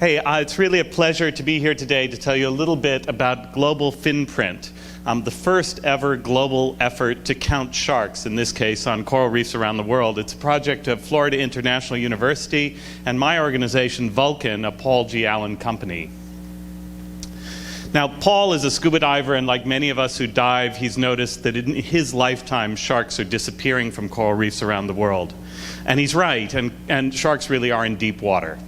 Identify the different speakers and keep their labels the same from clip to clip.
Speaker 1: Hey, it's really a pleasure to be here today to tell you a little bit about global FinPrint, the first ever global effort to count sharks, in this case on coral reefs around the world. It's a project of Florida International University and my organization, Vulcan, a Paul G. Allen company. Now, Paul is a scuba diver, and like many of us who dive, he's noticed that in his lifetime, sharks are disappearing from coral reefs around the world. And he's right, and sharks really are in deep water.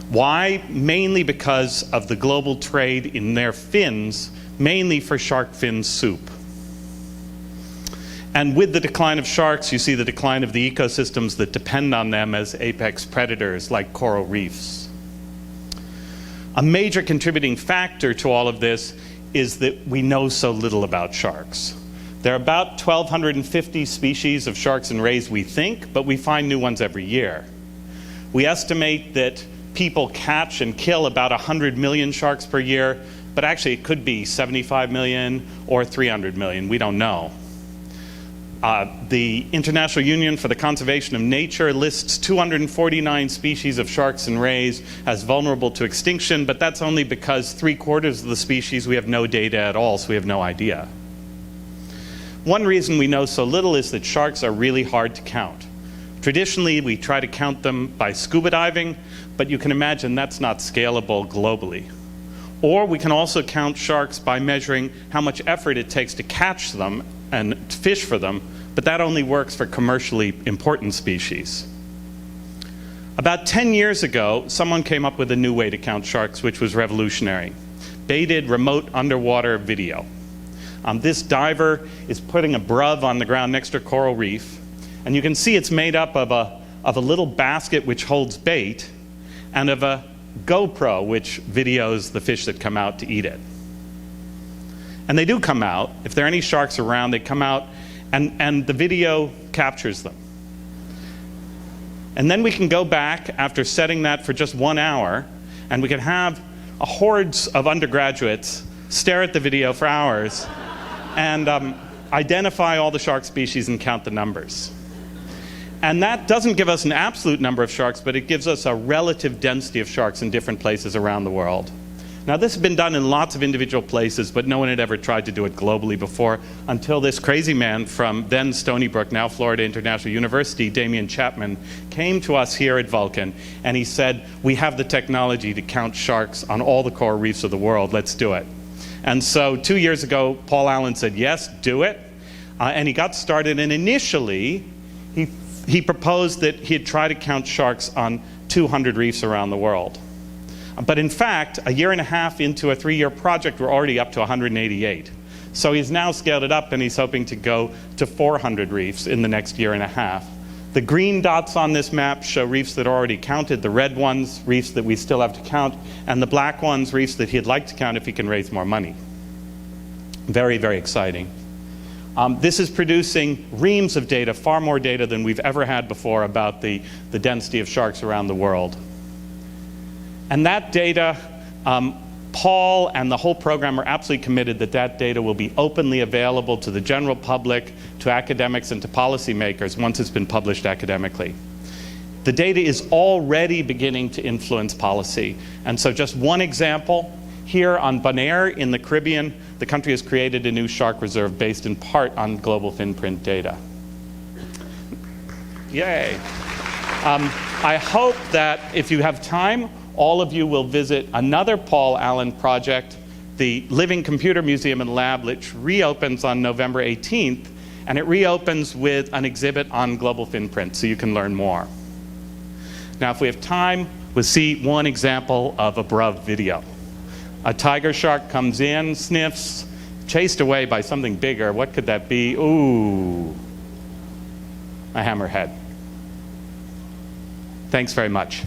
Speaker 1: Why? Mainly because of the global trade in their fins, mainly for shark fin soup. And with the decline of sharks, you see the decline of the ecosystems that depend on them as apex predators, like coral reefs. A major contributing factor to all of this is that we know so little about sharks. There are about 1,250 species of sharks and rays, we think, but we find new ones every year. We estimate that people catch and kill about 100 million sharks per year, but actually it could be 75 million or 300 million. We don't know. The International Union for the Conservation of Nature lists 249 species of sharks and rays as vulnerable to extinction, but that's only because 3/4 of the species we have no data at all, so we have no idea. One reason we know so little is that sharks are really hard to count. Traditionally, we try to count them by scuba diving, but you can imagine that's not scalable globally. Or we can also count sharks by measuring how much effort it takes to catch them and fish for them, but that only works for commercially important species. About 10 years ago, someone came up with a new way to count sharks, which was revolutionary. Baited remote underwater video. This diver is putting a bruv on the ground next to a coral reef, and you can see it's made up of a little basket which holds bait, and of a GoPro which videos the fish that come out to eat it. And they do come out. If there are any sharks around, they come out, and the video captures them. And then we can go back after setting that for just 1 hour, and we can have hordes of undergraduates stare at the video for hours and identify all the shark species and count the numbers. And that doesn't give us an absolute number of sharks, but it gives us a relative density of sharks in different places around the world. Now, this has been done in lots of individual places, but no one had ever tried to do it globally before until this crazy man from then Stony Brook, now Florida International University, Damian Chapman, came to us here at Vulcan, and he said, we have the technology to count sharks on all the coral reefs of the world, let's do it. And so 2 years ago, Paul Allen said, yes, do it. And he got started, and initially, he proposed that he'd try to count sharks on 200 reefs around the world. But in fact, a year and a half into a 3-year project, we're already up to 188. So he's now scaled it up, and he's hoping to go to 400 reefs in the next year and a half. The green dots on this map show reefs that are already counted, the red ones, reefs that we still have to count, and the black ones, reefs that he'd like to count if he can raise more money. Very, very exciting. This is producing reams of data, far more data than we've ever had before about the density of sharks around the world. And that data, Paul and the whole program are absolutely committed that that data will be openly available to the general public, to academics, and to policymakers once it's been published academically. The data is already beginning to influence policy. And so just one example, here on Bonaire in the Caribbean, the country has created a new shark reserve based in part on global FinPrint data. Yay. I hope that if you have time, all of you will visit another Paul Allen project, the Living Computer Museum and Lab, which reopens on November 18th, and it reopens with an exhibit on global FinPrint, so you can learn more. Now, if we have time, we'll see one example of a bruv video. A tiger shark comes in, sniffs, chased away by something bigger. What could that be? Ooh, a hammerhead. Thanks very much.